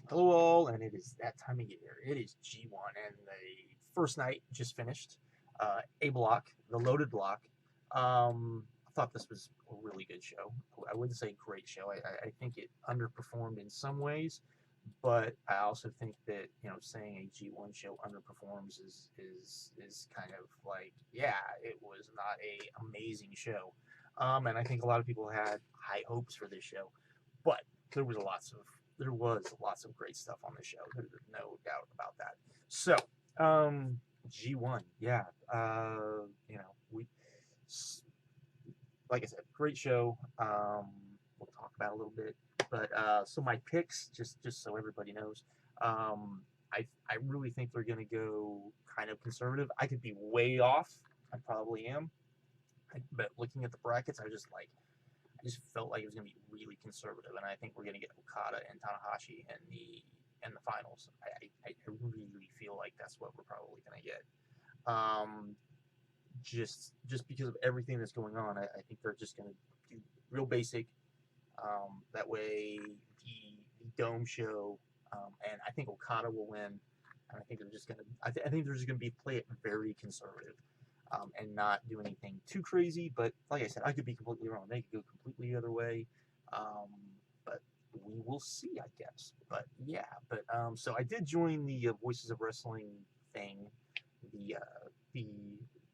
Hello all, and it is that time of year. It is G1, and the first night just finished. A block, the loaded block. I thought this was a really good show. I wouldn't say great show. I think it underperformed in some ways, but I also think that saying a G1 show underperforms is kind of like, yeah, it was not a amazing show. And I think a lot of people had high hopes for this show, but there was lots of great stuff on the show. There's no doubt about that. So, G1, yeah, we, like I said, great show. We'll talk about it a little bit, but so my picks, just so everybody knows, I really think they're gonna go kind of conservative. I could be way off. I probably am, but looking at the brackets, I just felt like it was going to be really conservative, and I think we're going to get Okada and Tanahashi in the finals. I really feel like that's what we're probably going to get. Um, just because of everything that's going on, I think they're just going to do real basic. That way, the dome show, and I think Okada will win. And I think they're just going to. I think they're just going to be play it very conservative. And not do anything too crazy. But like I said, I could be completely wrong. They could go completely the other way. Um, but we will see, I guess. But yeah, so I did join the Voices of Wrestling thing, the uh, the,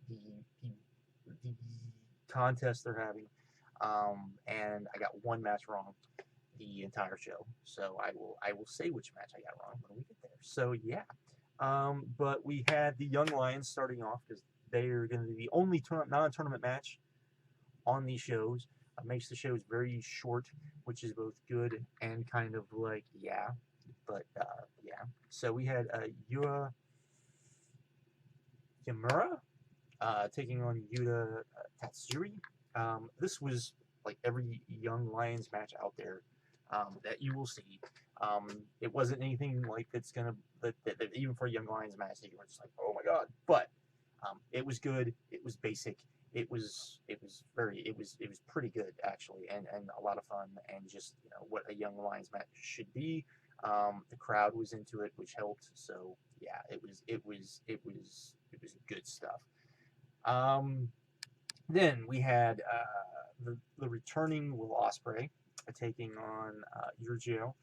the the the contest they're having, and I got one match wrong the entire show. So I will say which match I got wrong when we get there. So yeah. But we had the Young Lions starting off because they are going to be the only non-tournament match on these shows. Makes the shows very short, which is both good and kind of like, yeah. But yeah. So we had Uemura taking on Yota Tatsuri. This was like every Young Lions match out there that you will see. It wasn't anything like that's gonna that even for a Young Lions match that you were just like, oh my god. But it was good. It was basic. It was pretty good actually, and a lot of fun, and just what a Young Lions match should be. The crowd was into it, which helped. So yeah, it was good stuff. Um, then we had the returning Will Ospreay taking on Yujiro,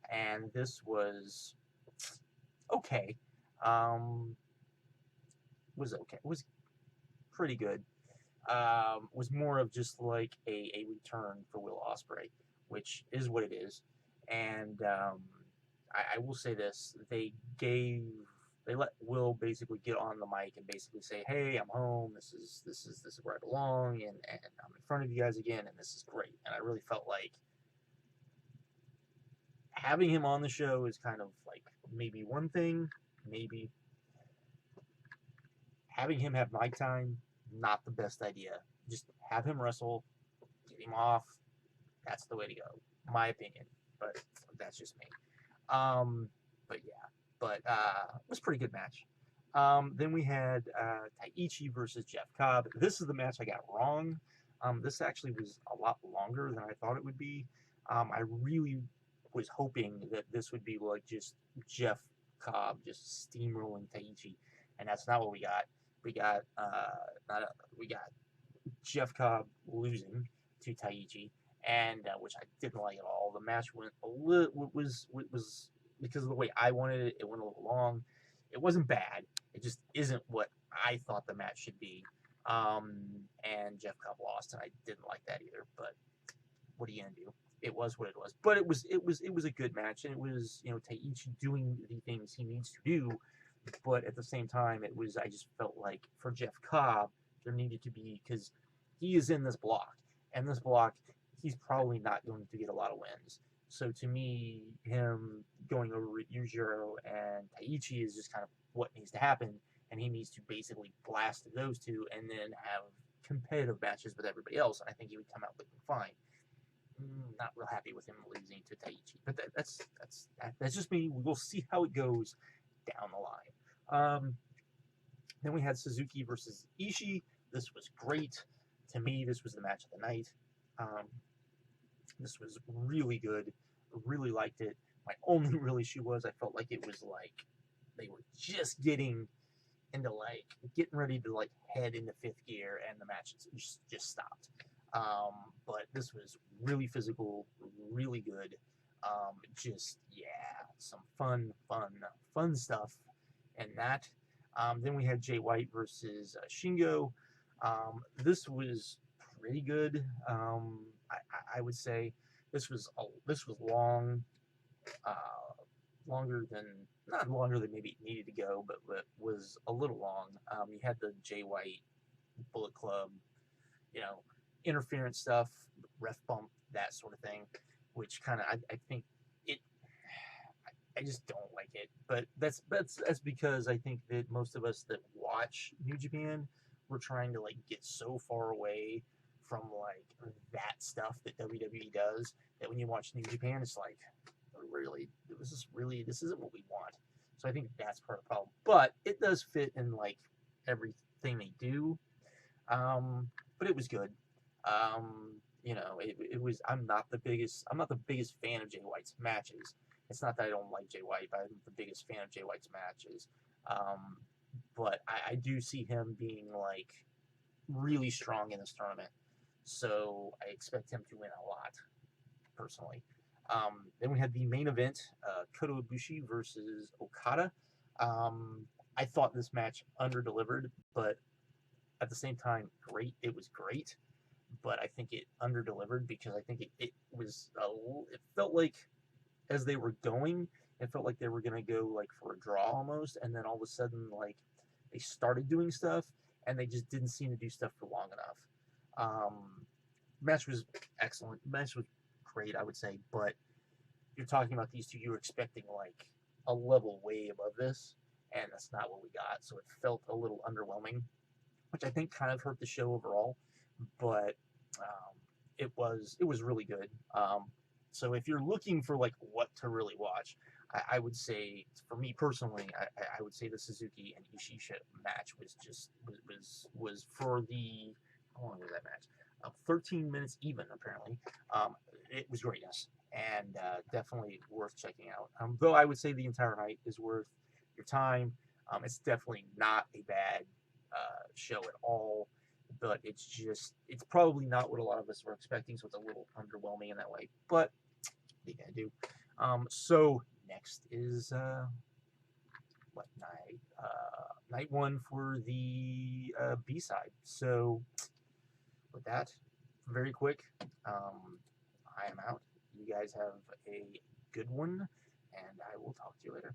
and this was okay. Um, was okay. Was pretty good. Was more of just like a return for Will Ospreay, which is what it is. And I will say this: they let Will basically get on the mic and basically say, "Hey, I'm home. This is where I belong, and I'm in front of you guys again, and this is great." And I really felt like having him on the show is kind of like maybe one thing, maybe having him have mic time, not the best idea. Just have him wrestle, get him off. That's the way to go, my opinion. But that's just me. But yeah, it was a pretty good match. Then we had Taichi versus Jeff Cobb. This is the match I got wrong. This actually was a lot longer than I thought it would be. I really was hoping that this would be like just Jeff Cobb just steamrolling Taichi, and that's not what we got. We got we got Jeff Cobb losing to Taichi, and which I didn't like at all. The match went a little was because of the way I wanted it. It went a little long. It wasn't bad. It just isn't what I thought the match should be. And Jeff Cobb lost, and I didn't like that either. But what are you gonna do? It was what it was. But it was a good match, and it was Taichi doing the things he needs to do. But at the same time, I just felt like for Jeff Cobb there needed to be, because he is in this block, and this block he's probably not going to get a lot of wins. So to me, him going over Yujiro and Taichi is just kind of what needs to happen, and he needs to basically blast those two and then have competitive matches with everybody else. And I think he would come out looking fine. Not real happy with him losing to Taichi, but that's just me. We'll see how it goes down the line. Then we had Suzuki versus Ishii. This was great. To me, this was the match of the night. This was really good. Really liked it. My only real issue was I felt like it was like they were just getting into like getting ready to like head into fifth gear, and the match just stopped. But this was really physical, really good. Just yeah, some fun stuff, and that. Then we had Jay White versus Shingo. This was pretty good. I would say this was long, longer than not longer than maybe it needed to go, but was a little long. You had the Jay White Bullet Club, you know, interference stuff, ref bump, that sort of thing, which kind of I think it. I just don't like it, but that's because I think that most of us that watch New Japan, we're trying to like get so far away from like that stuff that WWE does that when you watch New Japan, it's like really this isn't what we want. So I think that's part of the problem, but it does fit in like everything they do. But it was good. It was. I'm not the biggest fan of Jay White's matches. It's not that I don't like Jay White, but I'm the biggest fan of Jay White's matches. But I do see him being like really strong in this tournament, so I expect him to win a lot, personally. Then we had the main event, Kudubushi versus Okada. I thought this match underdelivered, but at the same time, great. It was great, but I think it underdelivered because I think it felt like as they were going, it felt like they were gonna go like for a draw almost, and then all of a sudden like they started doing stuff and they just didn't seem to do stuff for long enough. Match was excellent. Match was great, I would say, but you're talking about these two, you were expecting like a level way above this, and that's not what we got. So it felt a little underwhelming, which I think kind of hurt the show overall. But it was really good. So if you're looking for like what to really watch, I would say for me personally, I would say the Suzuki and Ishii match was for the how long was that match? 13 minutes even apparently. It was greatness and definitely worth checking out. Though I would say the entire night is worth your time. It's definitely not a bad show at all, but it's probably not what a lot of us were expecting, so it's a little underwhelming in that way. But what are you gonna do? So next is what night? Night one for the B side. So with that, very quick, I am out. You guys have a good one, and I will talk to you later.